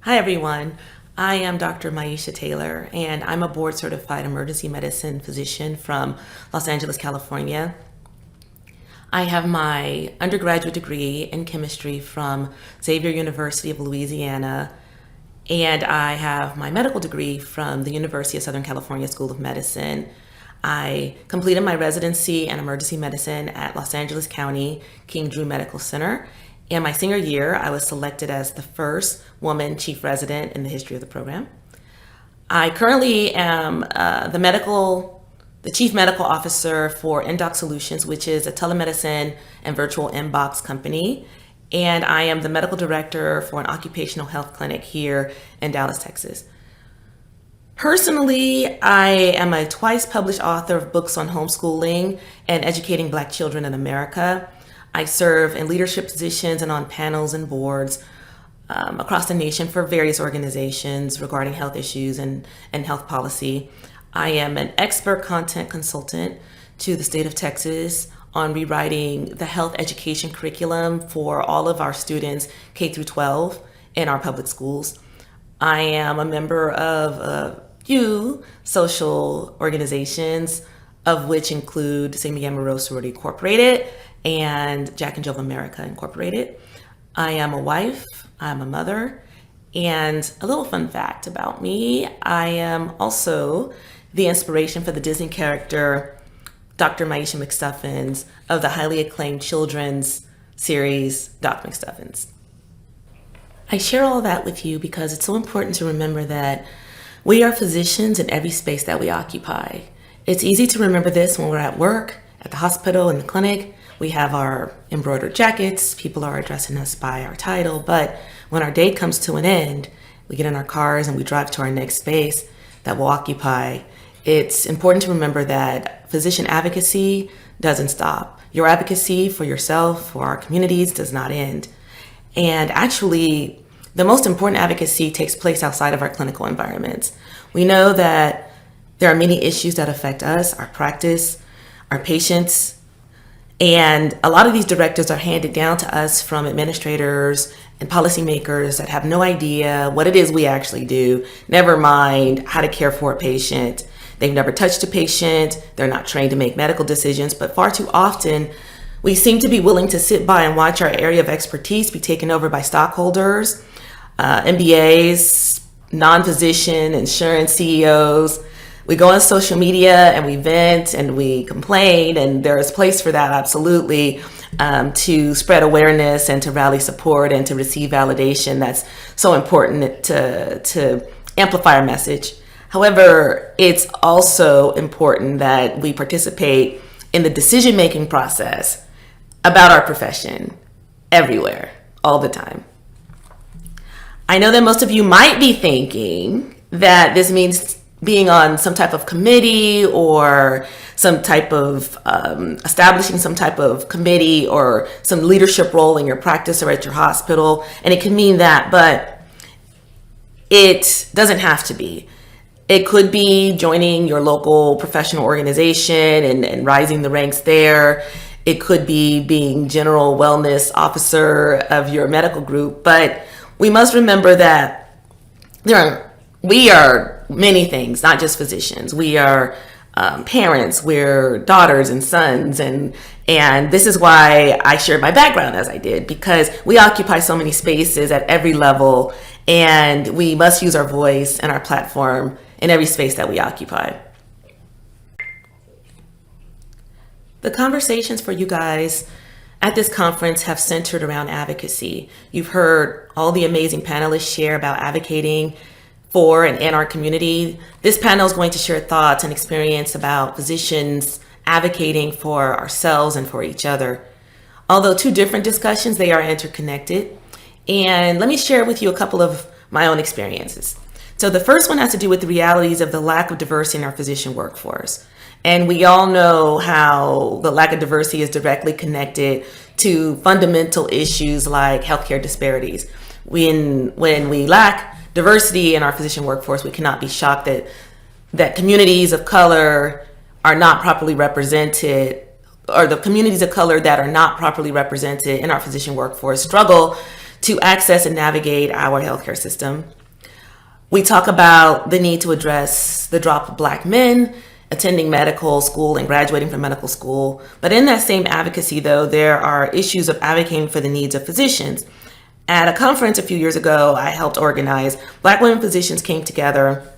Hi, everyone. I am Dr. Maisha Taylor, and I'm a board certified emergency medicine physician from Los Angeles, California. I have my undergraduate degree in chemistry from Xavier University of Louisiana, and I have my medical degree from the University of Southern California School of Medicine. I completed my residency in emergency medicine at Los Angeles County King Drew Medical Center. In my senior year, I was selected as the first woman chief resident in the history of the program. I currently am the chief medical officer for Indoc Solutions, which is a telemedicine and virtual inbox company. And I am the medical director for an occupational health clinic here in Dallas, Texas. Personally, I am a twice published author of books on homeschooling and educating Black children in America. I serve in leadership positions and on panels and boards across the nation for various organizations regarding health issues and health policy. I am an expert content consultant to the state of Texas on rewriting the health education curriculum for all of our students K through 12 in our public schools. I am a member of a few social organizations, of which include St. Miguel Monroe Sorority Incorporated and Jack and Jill of America Incorporated. I am a wife, I'm a mother, and a little fun fact about me, I am also the inspiration for the Disney character Dr. Maisha McStuffins of the highly acclaimed children's series Doc McStuffins. I share all of that with you because it's so important to remember that we are physicians in every space that we occupy. It's easy to remember this when we're at work, at the hospital, in the clinic. We have our embroidered jackets, people are addressing us by our title, but when our day comes to an end, we get in our cars and we drive to our next space that we'll occupy. It's important to remember that physician advocacy doesn't stop. Your advocacy for yourself, for our communities, does not end. And actually, the most important advocacy takes place outside of our clinical environments. We know that there are many issues that affect us, our practice, our patients, and a lot of these directives are handed down to us from administrators and policymakers that have no idea what it is we actually do, never mind how to care for a patient. They've never touched a patient, they're not trained to make medical decisions, but far too often, we seem to be willing to sit by and watch our area of expertise be taken over by stockholders, MBAs, non-physician insurance CEOs. We go on social media and we vent and we complain, and there is place for that, absolutely, to spread awareness and to rally support and to receive validation. That's so important to amplify our message. However, it's also important that we participate in the decision-making process about our profession everywhere, all the time. I know that most of you might be thinking that this means being on some type of committee or some type of establishing some type of committee or some leadership role in your practice or at your hospital. And it can mean that, but it doesn't have to be. It could be joining your local professional organization and rising the ranks there. It could be being general wellness officer of your medical group. But we must remember that we are many things, not just physicians. We are parents, we're daughters and sons, and this is why I shared my background as I did, because we occupy so many spaces at every level, and we must use our voice and our platform in every space that we occupy. The conversations for you guys at this conference have centered around advocacy. You've heard all the amazing panelists share about advocating for and in our community. This panel is going to share thoughts and experience about physicians advocating for ourselves and for each other. Although two different discussions, they are interconnected. And let me share with you a couple of my own experiences. So the first one has to do with the realities of the lack of diversity in our physician workforce. And we all know how the lack of diversity is directly connected to fundamental issues like healthcare disparities. When we lack diversity in our physician workforce, we cannot be shocked that communities of color are not properly represented, or the communities of color that are not properly represented in our physician workforce struggle to access and navigate our healthcare system. We talk about the need to address the drop of Black men attending medical school and graduating from medical school. But in that same advocacy, though, there are issues of advocating for the needs of physicians. At a conference a few years ago, I helped organize. Black women physicians came together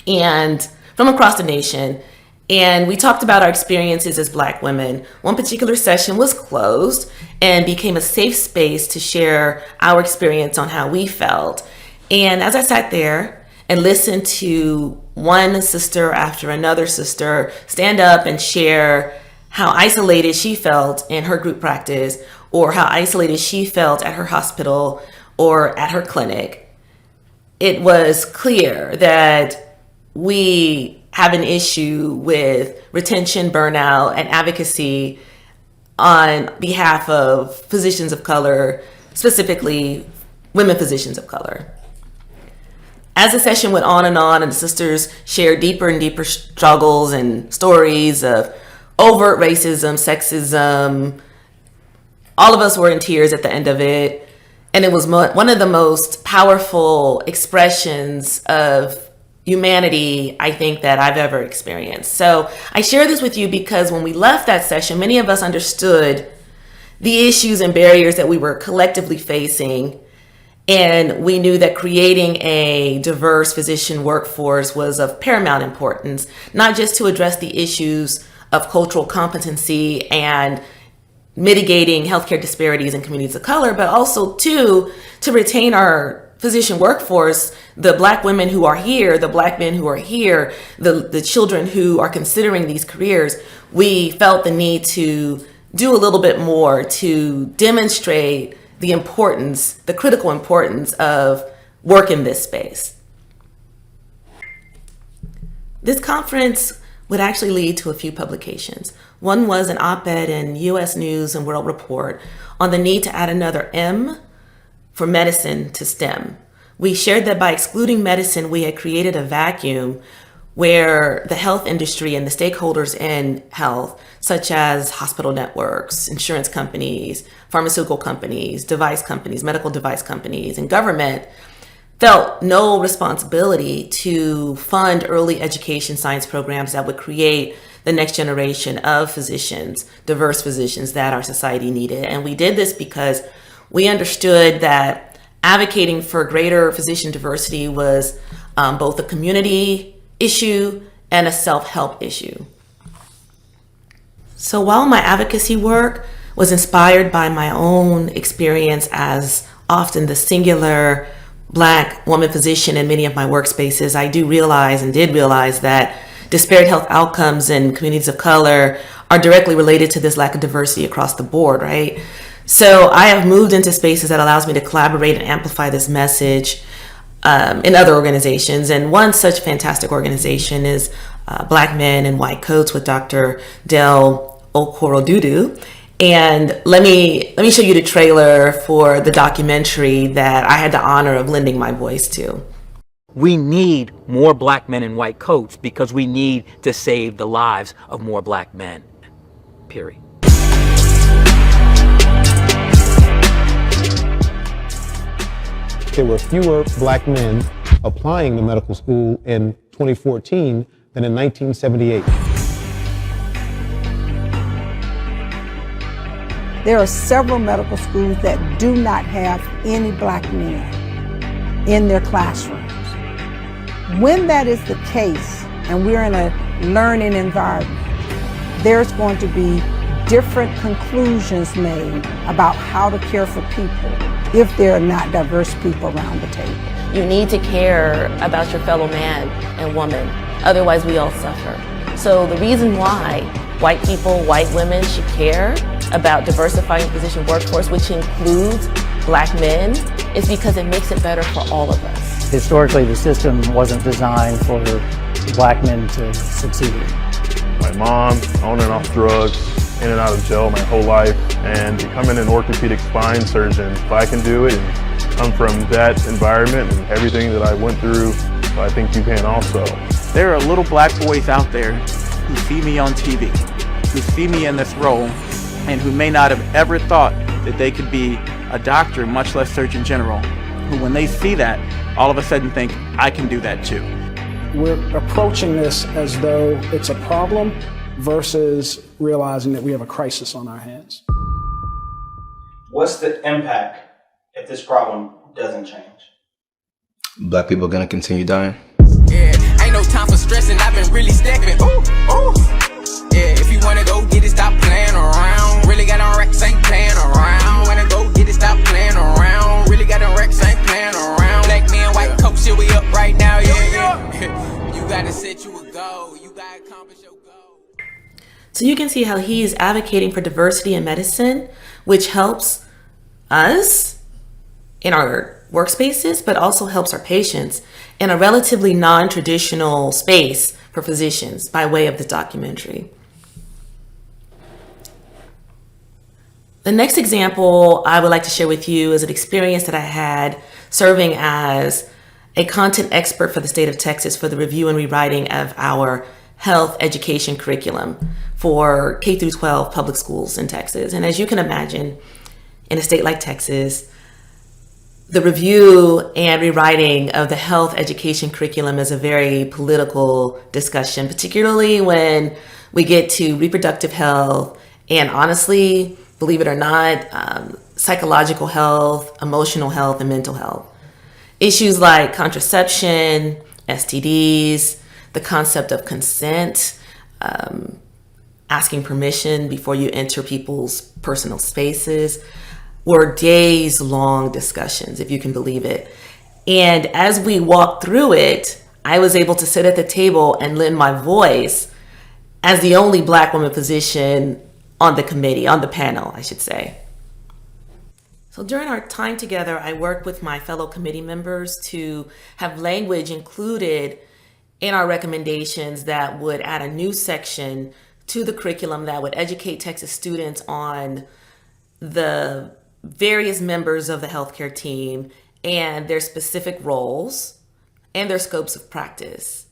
and from across the nation, and we talked about our experiences as Black women. One particular session was closed and became a safe space to share our experience on how we felt. And as I sat there and listened to one sister after another sister stand up and share how isolated she felt in her group practice, or how isolated she felt at her hospital or at her clinic, it was clear that we have an issue with retention, burnout, and advocacy on behalf of physicians of color, specifically women physicians of color. As the session went on and the sisters shared deeper and deeper struggles and stories of overt racism, sexism, all of us were in tears at the end of it. And it was one of the most powerful expressions of humanity, I think, that I've ever experienced. So I share this with you because when we left that session, many of us understood the issues and barriers that we were collectively facing. And we knew that creating a diverse physician workforce was of paramount importance, not just to address the issues of cultural competency and mitigating healthcare disparities in communities of color, but also to retain our physician workforce, the Black women who are here, the Black men who are here, the children who are considering these careers. We felt the need to do a little bit more to demonstrate the importance, the critical importance of work in this space. This conference would actually lead to a few publications. One was an op-ed in U.S. News and World Report on the need to add another M for medicine to STEM. We shared that by excluding medicine, we had created a vacuum where the health industry and the stakeholders in health, such as hospital networks, insurance companies, pharmaceutical companies, device companies, medical device companies, and government, felt no responsibility to fund early education science programs that would create the next generation of physicians, diverse physicians that our society needed. And we did this because we understood that advocating for greater physician diversity was both a community issue and a self-help issue. So while my advocacy work was inspired by my own experience as often the singular Black woman physician in many of my workspaces, I did realize that disparate health outcomes in communities of color are directly related to this lack of diversity across the board, right? So I have moved into spaces that allows me to collaborate and amplify this message in other organizations. And one such fantastic organization is Black Men in White Coats with Dr. Del Okorodudu. And let me show you the trailer for the documentary that I had the honor of lending my voice to. We need more Black men in white coats because we need to save the lives of more Black men, period. There were fewer Black men applying to medical school in 2014 than in 1978. There are several medical schools that do not have any Black men in their classrooms. When that is the case, and we're in a learning environment, there's going to be different conclusions made about how to care for people if there are not diverse people around the table. You need to care about your fellow man and woman, otherwise we all suffer. So the reason why white people, white women should care about diversifying the physician workforce, which includes Black men, is because it makes it better for all of us. Historically, the system wasn't designed for Black men to succeed. My mom, on and off drugs, in and out of jail my whole life, and becoming an orthopedic spine surgeon, if I can do it and come from that environment and everything that I went through, I think you can also. There are little Black boys out there who see me on TV, who see me in this role, and who may not have ever thought that they could be a doctor, much less Surgeon General, who when they see that, all of a sudden think, I can do that too. We're approaching this as though it's a problem versus realizing that we have a crisis on our hands. What's the impact if this problem doesn't change? Black people are gonna continue dying. Yeah, ain't no time for stressing, I've been really stepping. Ooh, ooh. Yeah, if you wanna go get it, stop playing around. Really got on racks, ain't playing around. Wanna go get it, stop playing around. Really got on racks, ain't playing around. Black men, white coat, shit, we up right now, yeah. You gotta set you a goal, you gotta accomplish your goal. So you can see how he is advocating for diversity in medicine, which helps us in our workspaces, but also helps our patients in a relatively non-traditional space for physicians by way of the documentary. The next example I would like to share with you is an experience that I had serving as a content expert for the state of Texas for the review and rewriting of our health education curriculum for K through 12 public schools in Texas. And as you can imagine, in a state like Texas, the review and rewriting of the health education curriculum is a very political discussion, particularly when we get to reproductive health and, honestly, believe it or not, psychological health, emotional health, and mental health. Issues like contraception, STDs, the concept of consent, asking permission before you enter people's personal spaces, were days-long discussions, if you can believe it. And as we walked through it, I was able to sit at the table and lend my voice as the only Black woman physician on the committee, on the panel, I should say. So during our time together, I worked with my fellow committee members to have language included in our recommendations that would add a new section to the curriculum that would educate Texas students on the various members of the healthcare team and their specific roles and their scopes of practice.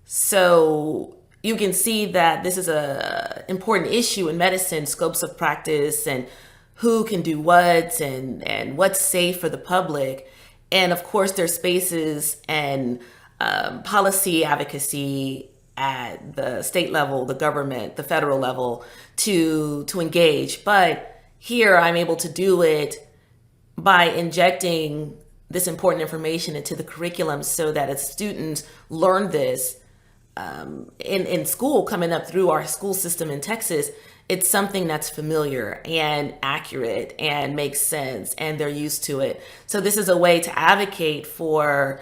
So you can see that this is an important issue in medicine, scopes of practice and who can do what and what's safe for the public. And of course, there's spaces and policy advocacy at the state level, the government, the federal level to engage. But here I'm able to do it by injecting this important information into the curriculum so that as students learn this in school, coming up through our school system in Texas, it's something that's familiar and accurate and makes sense and they're used to it. So this is a way to advocate for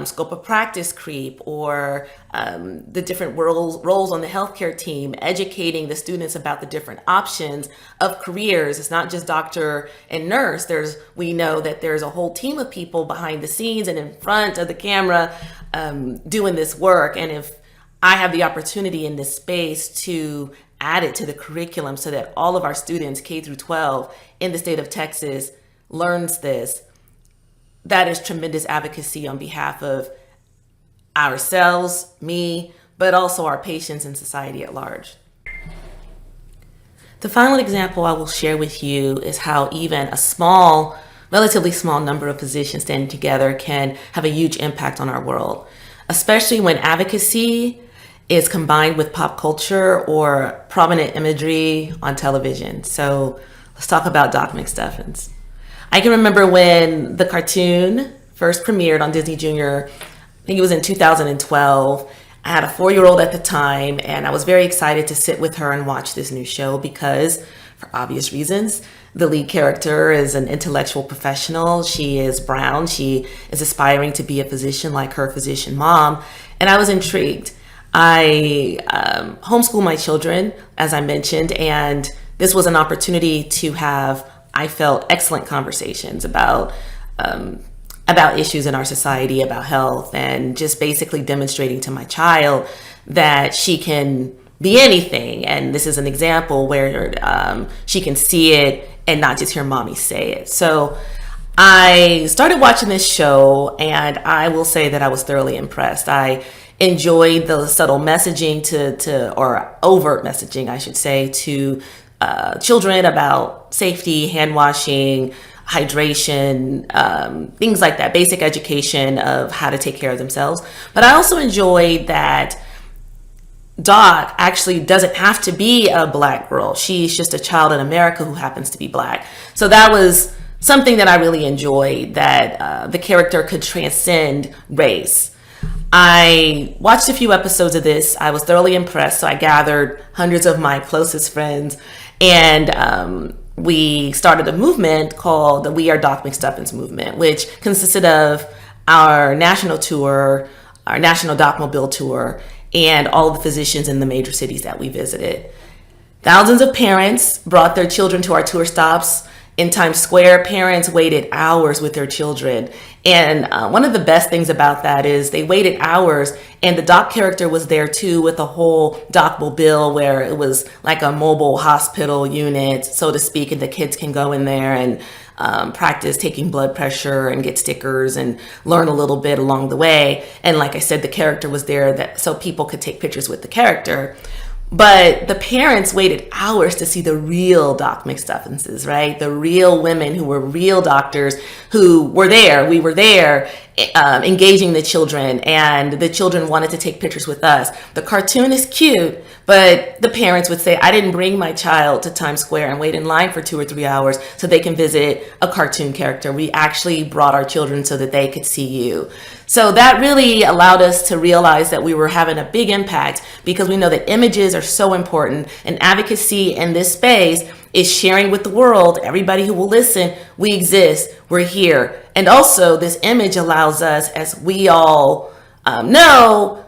scope of practice creep or the different roles on the healthcare team, educating the students about the different options of careers. It's not just doctor and nurse. We know that there's a whole team of people behind the scenes and in front of the camera doing this work. And if I have the opportunity in this space to add it to the curriculum so that all of our students, K through 12 in the state of Texas, learns this, that is tremendous advocacy on behalf of ourselves, me, but also our patients and society at large. The final example I will share with you is how even a relatively small number of physicians standing together can have a huge impact on our world, especially when advocacy is combined with pop culture or prominent imagery on television. So let's talk about Doc McStuffins. I can remember when the cartoon first premiered on Disney Junior, I think it was in 2012. I had a 4-year-old at the time, and I was very excited to sit with her and watch this new show because, for obvious reasons, the lead character is an intellectual professional. She is brown. She is aspiring to be a physician like her physician mom, and I was intrigued. I homeschool my children, as I mentioned, and this was an opportunity to have, I felt, excellent conversations about issues in our society, about health, and just basically demonstrating to my child that she can be anything. And this is an example where she can see it and not just hear mommy say it. So I started watching this show, and I will say that I was thoroughly impressed. I enjoyed the subtle messaging or overt messaging, I should say, to children about safety, hand washing, hydration, things like that, basic education of how to take care of themselves. But I also enjoyed that Doc actually doesn't have to be a Black girl. She's just a child in America who happens to be Black. So that was something that I really enjoyed, that the character could transcend race. I watched a few episodes of this. I was thoroughly impressed. So I gathered hundreds of my closest friends, and we started a movement called the We Are Doc McStuffins movement, which consisted of our national tour, our national Docmobile tour, and all of the physicians in the major cities that we visited. Thousands of parents brought their children to our tour stops. In Times Square, parents waited hours with their children. And one of the best things about that is they waited hours, and the Doc character was there too, with a whole Docmobile where it was like a mobile hospital unit, so to speak, and the kids can go in there and practice taking blood pressure and get stickers and learn a little bit along the way. And like I said, the character was there so people could take pictures with the character. But the parents waited hours to see the real Doc McStuffinses, right? The real women who were real doctors who were there. We were there engaging the children, and the children wanted to take pictures with us. The cartoon is cute, but the parents would say, I didn't bring my child to Times Square and wait in line for 2 or 3 hours so they can visit a cartoon character. We actually brought our children so that they could see you. So that really allowed us to realize that we were having a big impact, because we know that images are so important, and advocacy in this space is sharing with the world, everybody who will listen, we exist, we're here. And also this image allows us, as we all know,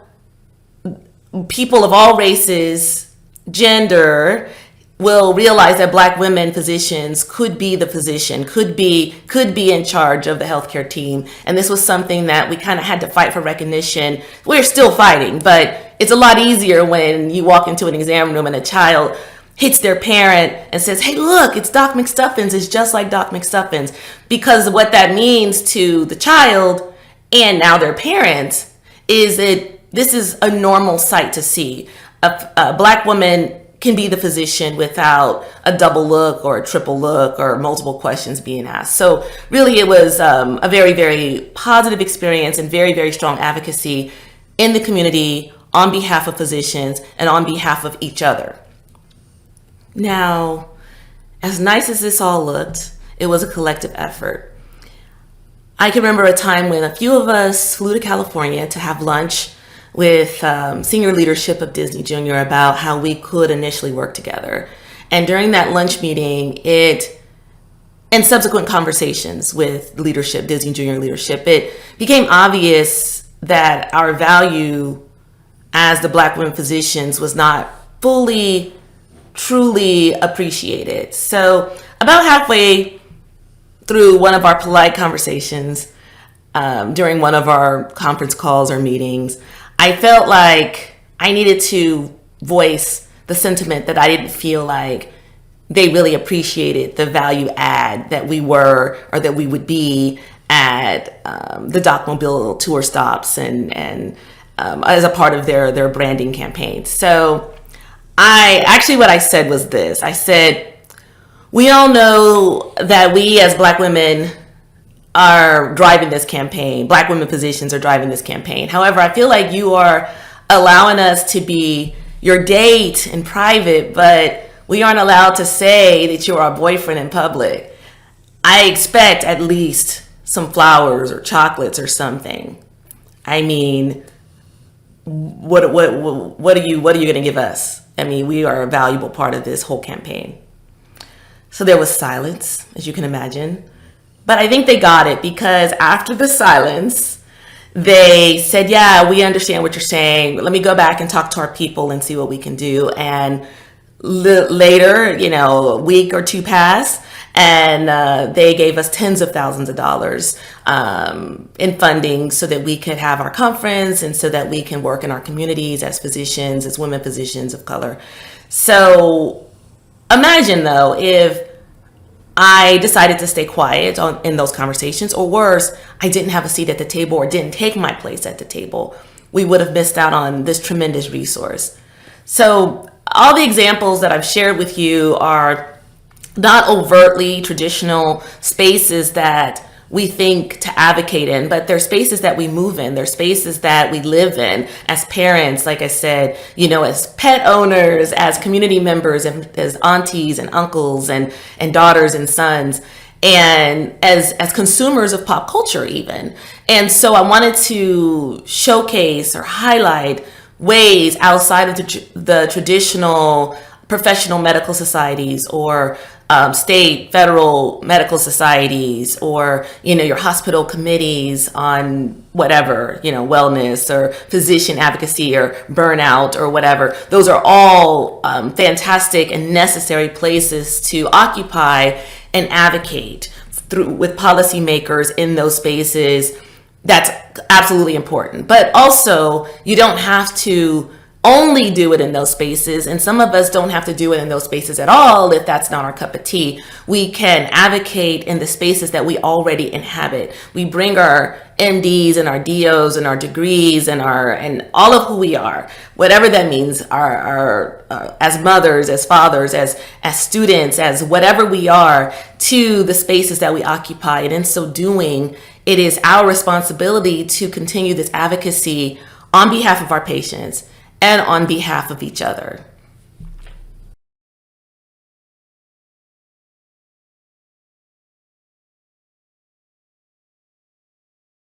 people of all races, gender, will realize that Black women physicians could be the physician, could be in charge of the healthcare team. And this was something that we kind of had to fight for recognition. We're still fighting, but it's a lot easier when you walk into an exam room and a child hits their parent and says, hey, look, it's Doc McStuffins. It's just like Doc McStuffins. Because what that means to the child and now their parents is that this is a normal sight to see. A Black woman can be the physician without a double look or a triple look or multiple questions being asked. So really it was a very, very positive experience and very, very strong advocacy in the community on behalf of physicians and on behalf of each other. Now, as nice as this all looked, it was a collective effort. I can remember a time when a few of us flew to California to have lunch with senior leadership of Disney Junior about how we could initially work together. And during that lunch meeting, and subsequent conversations with leadership, Disney Junior leadership, it became obvious that our value as the Black women physicians was not fully, truly appreciated. So about halfway through one of our polite conversations, during one of our conference calls or meetings, I felt like I needed to voice the sentiment that I didn't feel like they really appreciated the value add that we were, or that we would be at the Docmobile tour stops and as a part of their branding campaign. So what I said was this. I said, we all know that we as Black women are driving this campaign. Black women physicians are driving this campaign. However, I feel like you are allowing us to be your date in private, but we aren't allowed to say that you're our boyfriend in public. I expect at least some flowers or chocolates or something. I mean, what are you going to give us? I mean, we are a valuable part of this whole campaign. So there was silence, as you can imagine. But I think they got it, because after the silence, they said, yeah, we understand what you're saying. Let me go back and talk to our people and see what we can do. And later, a week or two passed, and they gave us tens of thousands of dollars in funding so that we could have our conference and so that we can work in our communities as physicians, as women physicians of color. So imagine, though, if I decided to stay quiet in those conversations, or worse, I didn't have a seat at the table or didn't take my place at the table. We would have missed out on this tremendous resource. So all the examples that I've shared with you are not overtly traditional spaces that we think to advocate in, but they're spaces that we move in. They're spaces that we live in as parents, like I said, you know, as pet owners, as community members, and as aunties and uncles and daughters and sons, and as consumers of pop culture even. And so I wanted to showcase or highlight ways outside of the traditional professional medical societies or state, federal medical societies, or, you know, your hospital committees on whatever, you know, wellness or physician advocacy or burnout or whatever. Those are all fantastic and necessary places to occupy and advocate with policymakers in those spaces. That's absolutely important. But also, you don't have to only do it in those spaces, and some of us don't have to do it in those spaces at all if that's not our cup of tea. We can advocate in the spaces that we already inhabit. We bring our MDs and our DOs and our degrees and all of who we are, whatever that means, our as mothers, as fathers, as students, as whatever we are, to the spaces that we occupy. And in so doing, it is our responsibility to continue this advocacy on behalf of our patients and on behalf of each other.